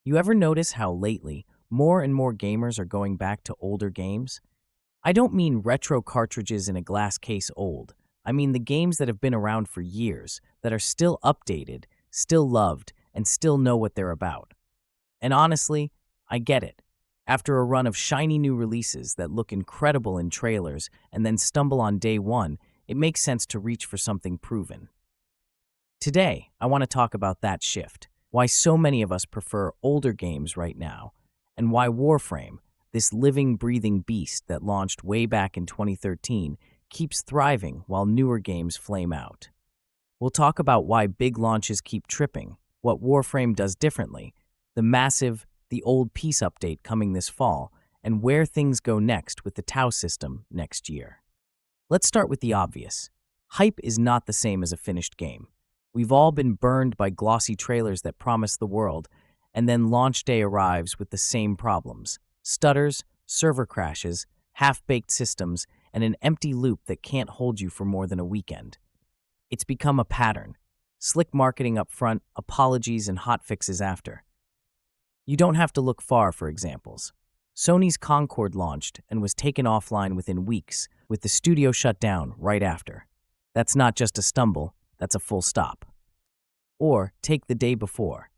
You ever notice how lately more and more gamers are going back to older games? I don't mean retro cartridges in a glass case old. I mean the games that have been around for years, that are still updated, still loved, and still know what they're about. And honestly, I get it. After a run of shiny new releases that look incredible in trailers and then stumble on day one, it makes sense to reach for something proven. Today, I want to talk about that shift, why so many of us prefer older games right now, and why Warframe, this living, breathing beast that launched way back in 2013, keeps thriving while newer games flame out. We'll talk about why big launches keep tripping, what Warframe does differently, the old peace update coming this fall, and where things go next with the Tau system next year. Let's start with the obvious. Hype is not the same as a finished game. We've all been burned by glossy trailers that promise the world, and then launch day arrives with the same problems. Stutters, server crashes, half-baked systems, and an empty loop that can't hold you for more than a weekend. It's become a pattern. Slick marketing up front, apologies, and hotfixes after. You don't have to look far for examples. Sony's Concord launched and was taken offline within weeks, with the studio shut down right after. That's not just a stumble, that's a full stop. Or take The Day Before.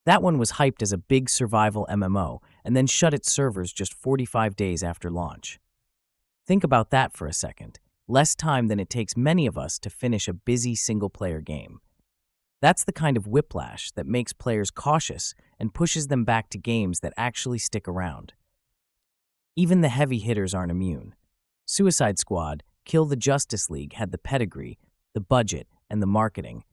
That one was hyped as a big survival MMO and then shut its servers just 45 days after launch. Think about that for a second. Less time than it takes many of us to finish a busy single-player game. That's the kind of whiplash that makes players cautious and pushes them back to games that actually stick around. Even the heavy hitters aren't immune. Suicide Squad, Kill the Justice League had the pedigree, the budget, and the marketing,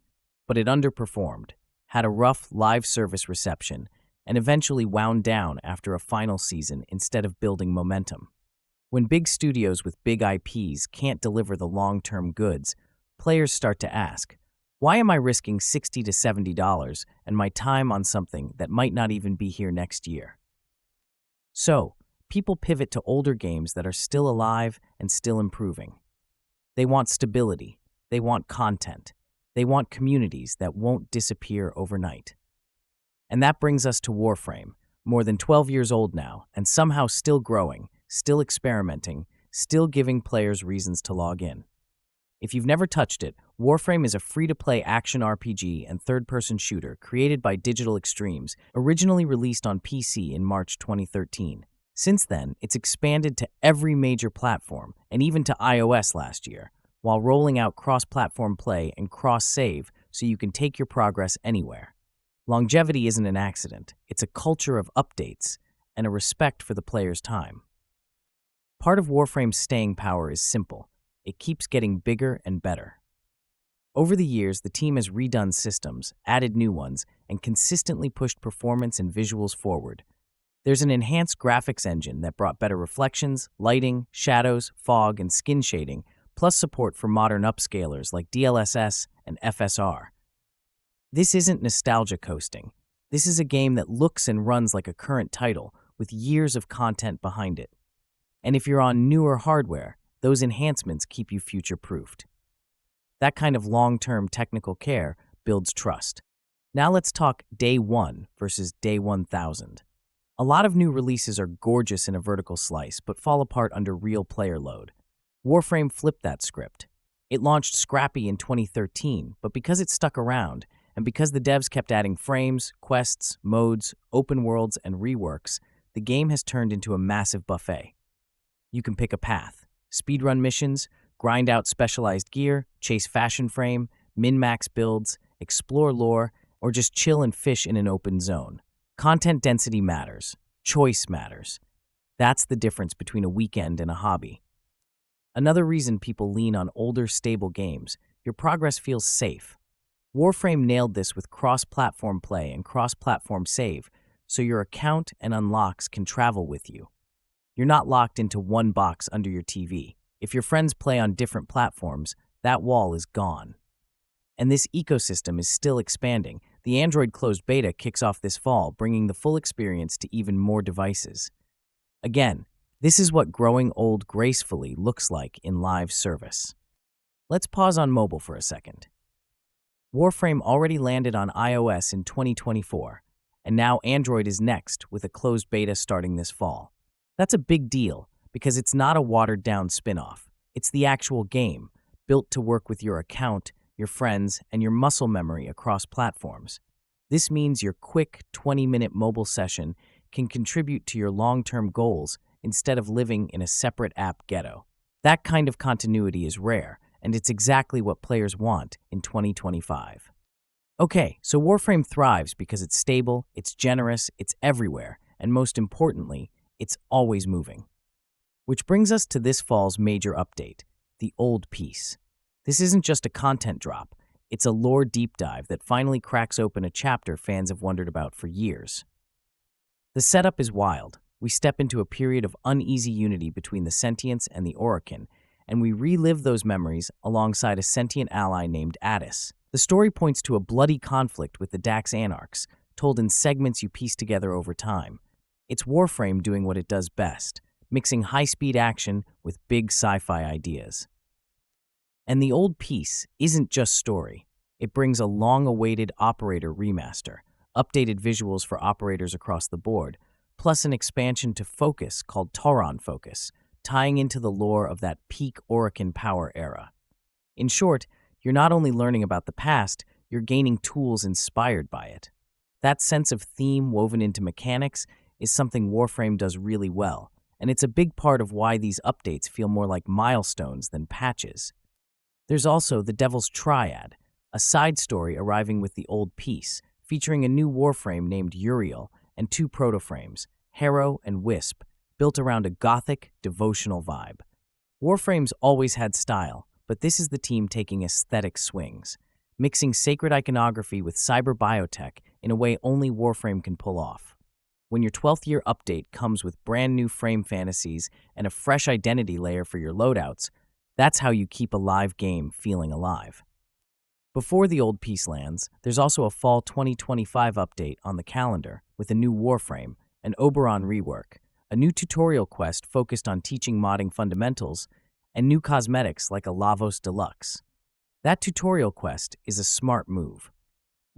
but it underperformed, had a rough live service reception, and eventually wound down after a final season instead of building momentum. When big studios with big IPs can't deliver the long-term goods, players start to ask, why am I risking $60 to $70 and my time on something that might not even be here next year? So, people pivot to older games that are still alive and still improving. They want stability. They want content. They want communities that won't disappear overnight. And that brings us to Warframe, more than 12 years old now, and somehow still growing, still experimenting, still giving players reasons to log in. If you've never touched it, Warframe is a free-to-play action RPG and third-person shooter created by Digital Extremes, originally released on PC in March 2013. Since then, it's expanded to every major platform, and even to iOS last year, while rolling out cross-platform play and cross-save so you can take your progress anywhere. Longevity isn't an accident. It's a culture of updates and a respect for the player's time. Part of Warframe's staying power is simple. It keeps getting bigger and better. Over the years, the team has redone systems, added new ones, and consistently pushed performance and visuals forward. There's an enhanced graphics engine that brought better reflections, lighting, shadows, fog, and skin shading, plus support for modern upscalers like DLSS and FSR. This isn't nostalgia coasting. This is a game that looks and runs like a current title, with years of content behind it. And if you're on newer hardware, those enhancements keep you future-proofed. That kind of long-term technical care builds trust. Now let's talk Day 1 versus Day 1000. A lot of new releases are gorgeous in a vertical slice, but fall apart under real player load. Warframe flipped that script. It launched scrappy in 2013, but because it stuck around, and because the devs kept adding frames, quests, modes, open worlds, and reworks, the game has turned into a massive buffet. You can pick a path. Speedrun missions, grind out specialized gear, chase fashion frame, min-max builds, explore lore, or just chill and fish in an open zone. Content density matters. Choice matters. That's the difference between a weekend and a hobby. Another reason people lean on older, stable games, your progress feels safe. Warframe nailed this with cross-platform play and cross-platform save, so your account and unlocks can travel with you. You're not locked into one box under your TV. If your friends play on different platforms, that wall is gone. And this ecosystem is still expanding. The Android closed beta kicks off this fall, bringing the full experience to even more devices. Again, this is what growing old gracefully looks like in live service. Let's pause on mobile for a second. Warframe already landed on iOS in 2024, and now Android is next with a closed beta starting this fall. That's a big deal because it's not a watered-down spin-off. It's the actual game, built to work with your account, your friends, and your muscle memory across platforms. This means your quick 20-minute mobile session can contribute to your long-term goals instead of living in a separate app ghetto. That kind of continuity is rare, and it's exactly what players want in 2025. Okay, so Warframe thrives because it's stable, it's generous, it's everywhere, and most importantly, it's always moving. Which brings us to this fall's major update, the Old Peace. This isn't just a content drop, it's a lore deep dive that finally cracks open a chapter fans have wondered about for years. The setup is wild. We step into a period of uneasy unity between the Sentients and the Orokin, and we relive those memories alongside a sentient ally named Addis. The story points to a bloody conflict with the Dax Anarchs, told in segments you piece together over time. It's Warframe doing what it does best, mixing high-speed action with big sci-fi ideas. And the Old Peace isn't just story. It brings a long-awaited Operator remaster, updated visuals for operators across the board, plus an expansion to Focus called Tauron Focus, tying into the lore of that peak Orokin power era. In short, you're not only learning about the past, you're gaining tools inspired by it. That sense of theme woven into mechanics is something Warframe does really well, and it's a big part of why these updates feel more like milestones than patches. There's also the Devil's Triad, a side story arriving with the Old Peace, featuring a new Warframe named Uriel and two proto-frames, Harrow and Wisp, built around a gothic, devotional vibe. Warframe's always had style, but this is the team taking aesthetic swings, mixing sacred iconography with cyber biotech in a way only Warframe can pull off. When your 12th year update comes with brand new frame fantasies and a fresh identity layer for your loadouts, that's how you keep a live game feeling alive. Before the Old Peace lands, there's also a fall 2025 update on the calendar with a new Warframe, an Oberon rework, a new tutorial quest focused on teaching modding fundamentals, and new cosmetics like a Lavos Deluxe. That tutorial quest is a smart move.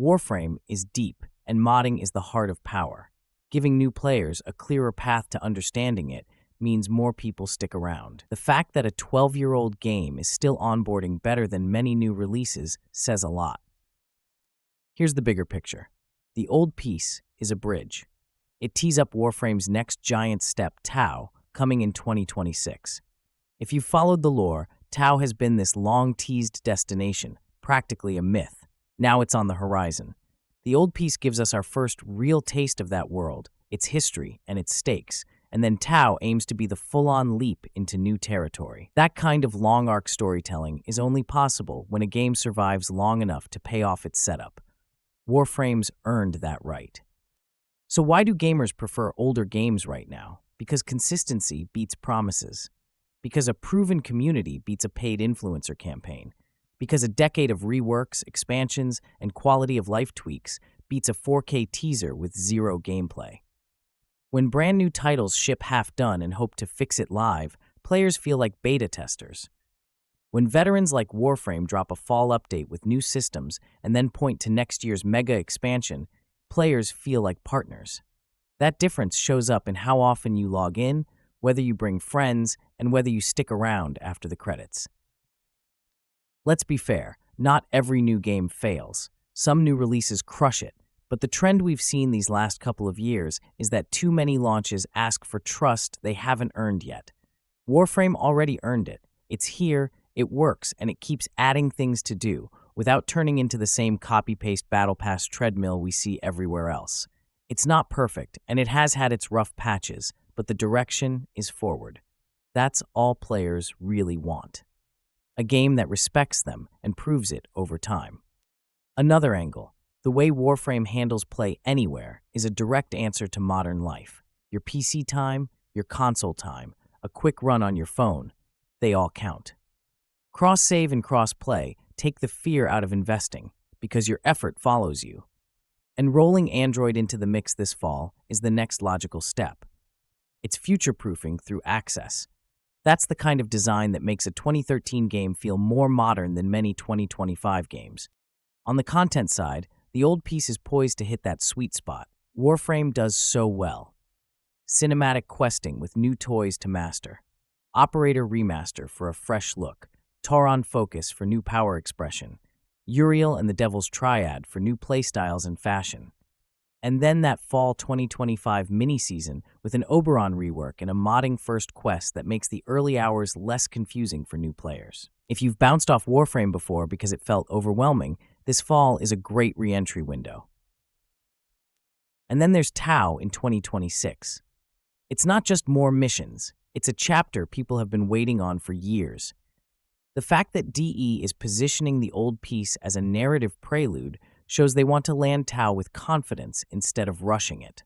Warframe is deep, and modding is the heart of power. Giving new players a clearer path to understanding it means more people stick around. The fact that a 12-year-old game is still onboarding better than many new releases says a lot. Here's the bigger picture. The Old Peace is a bridge. It tees up Warframe's next giant step, Tau, coming in 2026. If you've followed the lore, Tau has been this long-teased destination, practically a myth. Now it's on the horizon. The Old Peace gives us our first real taste of that world, its history, and its stakes, and then Tau aims to be the full-on leap into new territory. That kind of long-arc storytelling is only possible when a game survives long enough to pay off its setup. Warframe's earned that right. So why do gamers prefer older games right now? Because consistency beats promises. Because a proven community beats a paid influencer campaign. Because a decade of reworks, expansions, and quality-of-life tweaks beats a 4K teaser with zero gameplay. When brand new titles ship half-done and hope to fix it live, players feel like beta testers. When veterans like Warframe drop a fall update with new systems and then point to next year's mega expansion, players feel like partners. That difference shows up in how often you log in, whether you bring friends, and whether you stick around after the credits. Let's be fair, not every new game fails. Some new releases crush it, but the trend we've seen these last couple of years is that too many launches ask for trust they haven't earned yet. Warframe already earned it. It's here, it works, and it keeps adding things to do, without turning into the same copy-paste Battle Pass treadmill we see everywhere else. It's not perfect, and it has had its rough patches, but the direction is forward. That's all players really want. A game that respects them and proves it over time. Another angle, the way Warframe handles play anywhere is a direct answer to modern life. Your PC time, your console time, a quick run on your phone, they all count. Cross-save and cross-play take the fear out of investing because your effort follows you. And rolling Android into the mix this fall is the next logical step. It's future-proofing through access. That's the kind of design that makes a 2013 game feel more modern than many 2025 games. On the content side, the Old Peace is poised to hit that sweet spot, Warframe does so well. Cinematic questing with new toys to master. Operator Remaster for a fresh look. Tauron Focus for new power expression. Uriel and the Devil's Triad for new playstyles and fashion. And then that fall 2025 mini-season with an Oberon rework and a modding first quest that makes the early hours less confusing for new players. If you've bounced off Warframe before because it felt overwhelming, this fall is a great re-entry window. And then there's Tau in 2026. It's not just more missions, it's a chapter people have been waiting on for years. The fact that DE is positioning the old piece as a narrative prelude shows they want to land Tau with confidence instead of rushing it.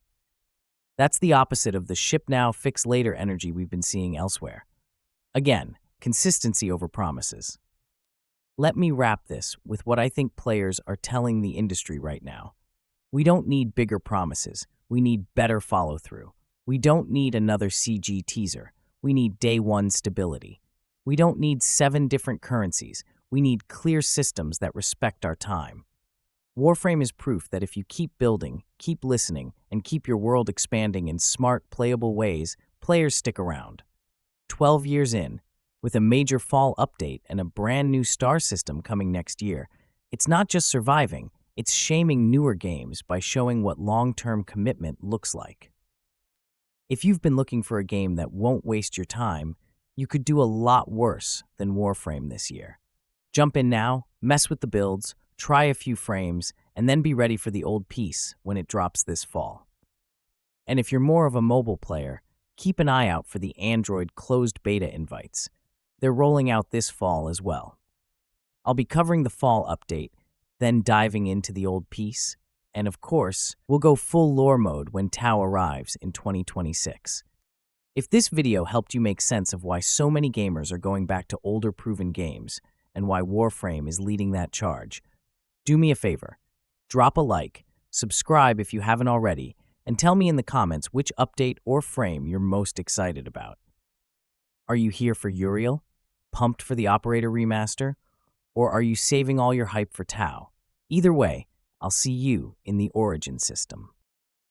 That's the opposite of the ship now, fix later energy we've been seeing elsewhere. Again, consistency over promises. Let me wrap this with what I think players are telling the industry right now. We don't need bigger promises. We need better follow-through. We don't need another CG teaser. We need day one stability. We don't need 7 different currencies. We need clear systems that respect our time. Warframe is proof that if you keep building, keep listening, and keep your world expanding in smart, playable ways, players stick around. 12 years in, with a major fall update and a brand new star system coming next year, it's not just surviving, it's shaming newer games by showing what long-term commitment looks like. If you've been looking for a game that won't waste your time, you could do a lot worse than Warframe this year. Jump in now, mess with the builds, try a few frames, and then be ready for the old piece when it drops this fall. And if you're more of a mobile player, keep an eye out for the Android closed beta invites. They're rolling out this fall as well. I'll be covering the fall update, then diving into the old piece, and of course, we'll go full lore mode when Tau arrives in 2026. If this video helped you make sense of why so many gamers are going back to older proven games and why Warframe is leading that charge, do me a favor, drop a like, subscribe if you haven't already, and tell me in the comments which update or frame you're most excited about. Are you here for Uriel? Pumped for the Operator Remaster? Or are you saving all your hype for Tau? Either way, I'll see you in the Origin system.